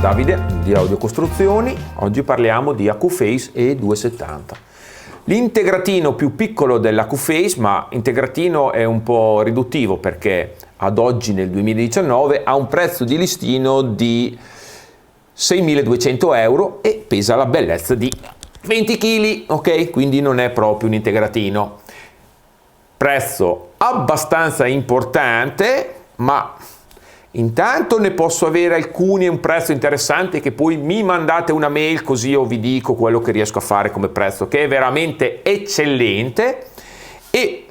Davide di Audio Costruzioni. Oggi parliamo di AccuPhase E270. L'integratino più piccolo dell'AccuPhase, ma integratino è un po' riduttivo perché ad oggi nel 2019 ha un prezzo di listino di 6.200 euro e pesa la bellezza di 20 kg, ok? Quindi non è proprio un integratino. Prezzo abbastanza importante, ma intanto ne posso avere alcuni a un prezzo interessante, che poi mi mandate una mail così io vi dico quello che riesco a fare come prezzo, che è veramente eccellente, e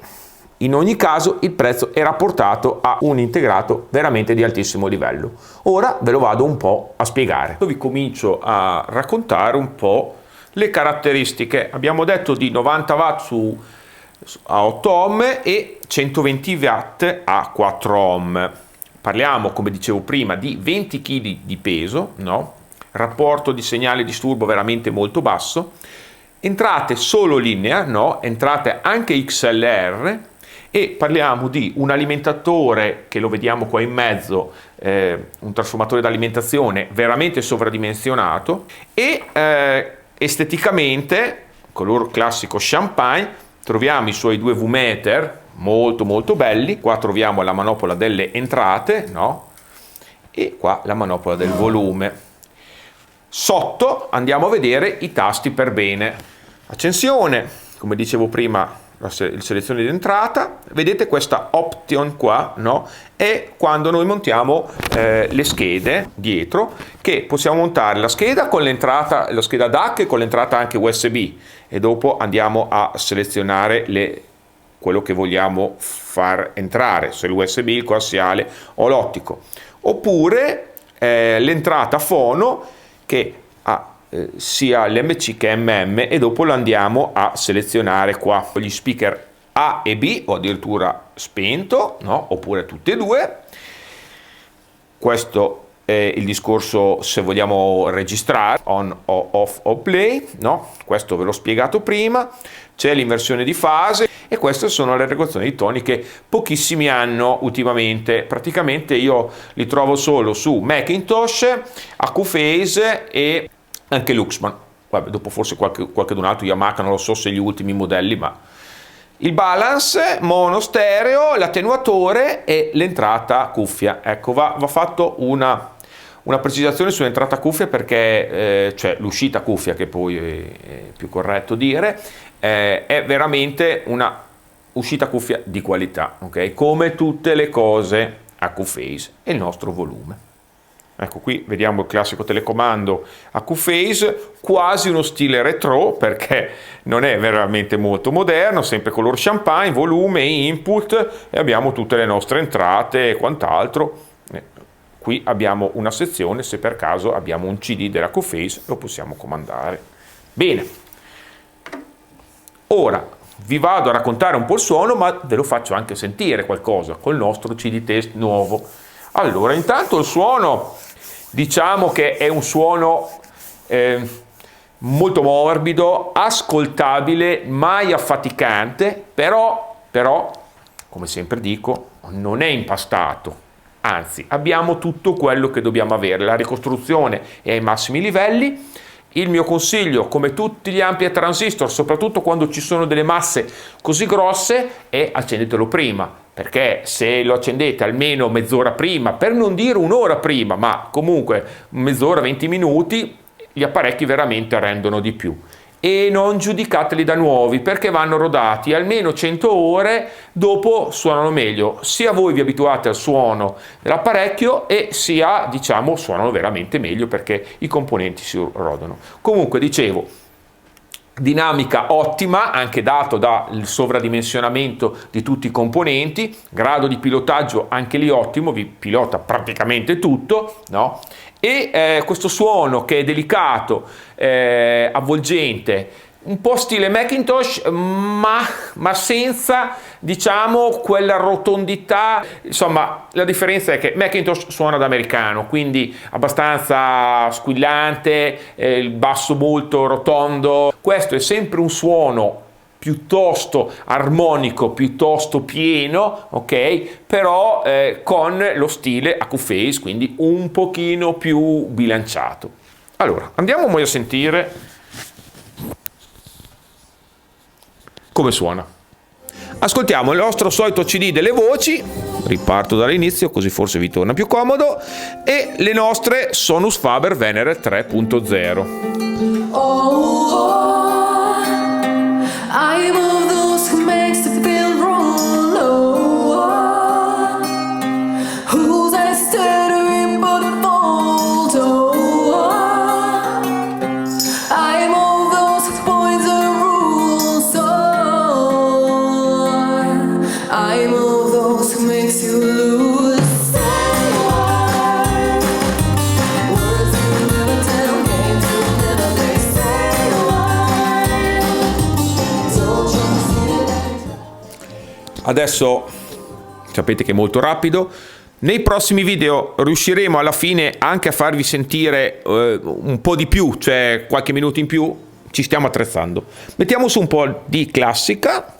in ogni caso il prezzo è rapportato a un integrato veramente di altissimo livello. Ora ve lo vado un po' a spiegare. Vi comincio a raccontare un po' le caratteristiche. Abbiamo detto di 90 watt a 8 ohm e 120 watt a 4 ohm. Parliamo, come dicevo prima, di 20 kg di peso, no? Rapporto di segnale disturbo veramente molto basso, entrate solo linear, no? Entrate anche XLR, e parliamo di un alimentatore che lo vediamo qua in mezzo, un trasformatore d'alimentazione veramente sovradimensionato, e esteticamente, color classico champagne, troviamo i suoi due V-meter molto belli. Qua troviamo la manopola delle entrate, no? E qua la manopola del volume. Sotto andiamo a vedere i tasti per bene. Accensione, come dicevo prima, la selezione di entrata. Vedete questa option qua, no? È quando noi montiamo le schede dietro, che possiamo montare la scheda con l'entrata, la scheda DAC, con l'entrata anche USB, e dopo andiamo a selezionare quello che vogliamo far entrare, se l'USB, il coassiale o l'ottico, oppure l'entrata fono che ha sia l'MC che MM, e dopo lo andiamo a selezionare qua con gli speaker A e B, o addirittura spento, no? Oppure tutte e due. Questo è il discorso se vogliamo registrare on o off o play, no? Questo ve l'ho spiegato prima. C'è l'inversione di fase, e queste sono le regolazioni di toni che pochissimi hanno ultimamente. Praticamente io li trovo solo su Macintosh, AccuPhase e anche Luxman. Vabbè, dopo forse qualcun altro, Yamaha, non lo so se gli ultimi modelli, ma il balance mono stereo, l'attenuatore e l'entrata cuffia. Ecco, va fatto una precisazione sull'entrata cuffia, perché cioè l'uscita cuffia, che poi è più corretto dire, è veramente una uscita cuffia di qualità, ok? Come tutte le cose AccuPhase. E il nostro volume. Ecco, qui vediamo il classico telecomando AccuPhase, quasi uno stile retro, perché non è veramente molto moderno, sempre color champagne, volume, input, e abbiamo tutte le nostre entrate e quant'altro. Qui abbiamo una sezione, se per caso abbiamo un CD dell'AccuPhase lo possiamo comandare. Bene, ora vi vado a raccontare un po' il suono, ma ve lo faccio anche sentire qualcosa col nostro CD test nuovo. Allora, intanto il suono, diciamo che è un suono molto morbido, ascoltabile, mai affaticante, però, come sempre dico, non è impastato. Anzi, abbiamo tutto quello che dobbiamo avere. La ricostruzione è ai massimi livelli. Il mio consiglio, come tutti gli ampi a transistor, soprattutto quando ci sono delle masse così grosse, è accendetelo prima, perché se lo accendete almeno mezz'ora prima, per non dire un'ora prima, ma comunque mezz'ora, 20 minuti, gli apparecchi veramente rendono di più. E non giudicateli da nuovi, perché vanno rodati almeno 100 ore, dopo suonano meglio. Sia voi vi abituate al suono dell'apparecchio, e sia, diciamo, suonano veramente meglio perché i componenti si rodano. Comunque, dicevo, dinamica ottima, anche dato dal sovradimensionamento di tutti i componenti, grado di pilotaggio anche lì ottimo, vi pilota praticamente tutto, no? E questo suono che è delicato, avvolgente, un po' stile Macintosh, ma senza, diciamo, quella rotondità. Insomma, la differenza è che Macintosh suona da americano, quindi abbastanza squillante, il basso molto rotondo. Questo è sempre un suono piuttosto armonico, piuttosto pieno, ok? Però con lo stile AcuPhase, quindi un pochino più bilanciato. Allora, andiamo a sentire come suona. Ascoltiamo il nostro solito CD delle voci, riparto dall'inizio così forse vi torna più comodo, e le nostre Sonus Faber Venere 3.0. I'm of those who makes it feel wrong. Oh, who's I stuttering but fault? Oh, I'm of those who points the rules. Oh, I'm of those who makes you lose. Say why. Words you never tell, games you never play. Say why. Adesso sapete che è molto rapido. Nei prossimi video riusciremo alla fine anche a farvi sentire un po' di più, cioè qualche minuto in più. Ci stiamo attrezzando. Mettiamo su un po' di classica.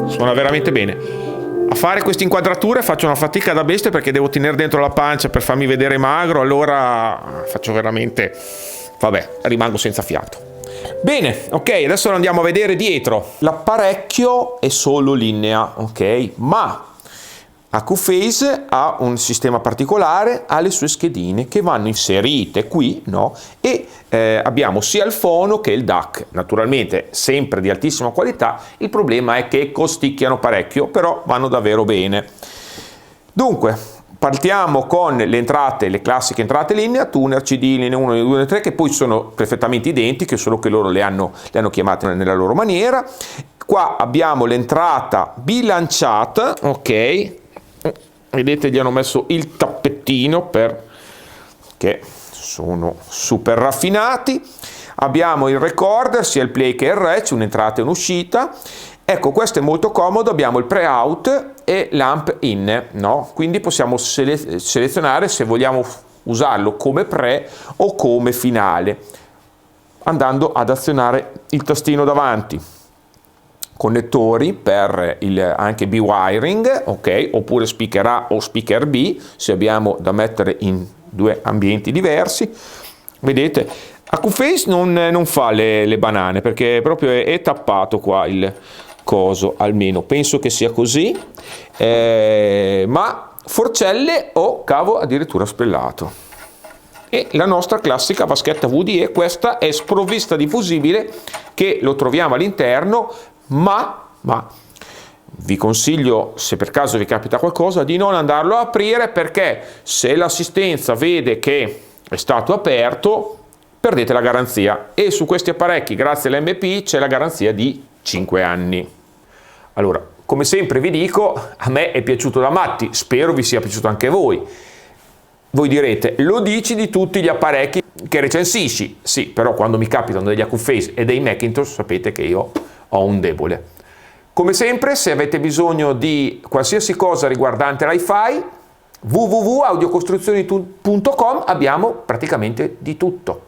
Suona veramente bene. A fare queste inquadrature faccio una fatica da bestia perché devo tenere dentro la pancia per farmi vedere magro, allora faccio veramente, vabbè, rimango senza fiato. Bene, ok, adesso lo andiamo a vedere dietro. L'apparecchio è solo linea, ok, ma AcuPhase ha un sistema particolare, ha le sue schedine che vanno inserite qui, no? E abbiamo sia il fono che il DAC, naturalmente sempre di altissima qualità. Il problema è che costicchiano parecchio, però vanno davvero bene. Dunque, partiamo con le entrate, le classiche entrate linea, tuner, CD, linea 1, linea 2, linea 3, che poi sono perfettamente identiche, solo che loro le hanno chiamate nella loro maniera. Qua abbiamo l'entrata bilanciata, ok? Vedete, gli hanno messo il tappettino perché sono super raffinati. Abbiamo il recorder, sia il play che il rec, un'entrata e un'uscita. Ecco, questo è molto comodo, abbiamo il pre-out e l'amp in, no? Quindi possiamo selezionare se vogliamo usarlo come pre o come finale, andando ad azionare il tastino davanti. Connettori per anche B-wiring, ok, oppure speaker A o speaker B, se abbiamo da mettere in due ambienti diversi. Vedete, AcuPhase non fa le banane perché proprio è tappato qua il coso, almeno penso che sia così, ma forcelle o cavo addirittura spellato. E la nostra classica vaschetta VDE, questa è sprovvista di fusibile, che lo troviamo all'interno, ma vi consiglio, se per caso vi capita qualcosa, di non andarlo a aprire, perché se l'assistenza vede che è stato aperto perdete la garanzia, e su questi apparecchi grazie all'MP c'è la garanzia di 5 anni. Allora, come sempre vi dico, a me è piaciuto da matti, spero vi sia piaciuto anche a voi. Voi direte, lo dici di tutti gli apparecchi che recensisci? Sì, però quando mi capitano degli AcuPhase e dei Macintosh sapete che io ho un debole. Come sempre, se avete bisogno di qualsiasi cosa riguardante l'iFi, www.audiocostruzioni.com, abbiamo praticamente di tutto.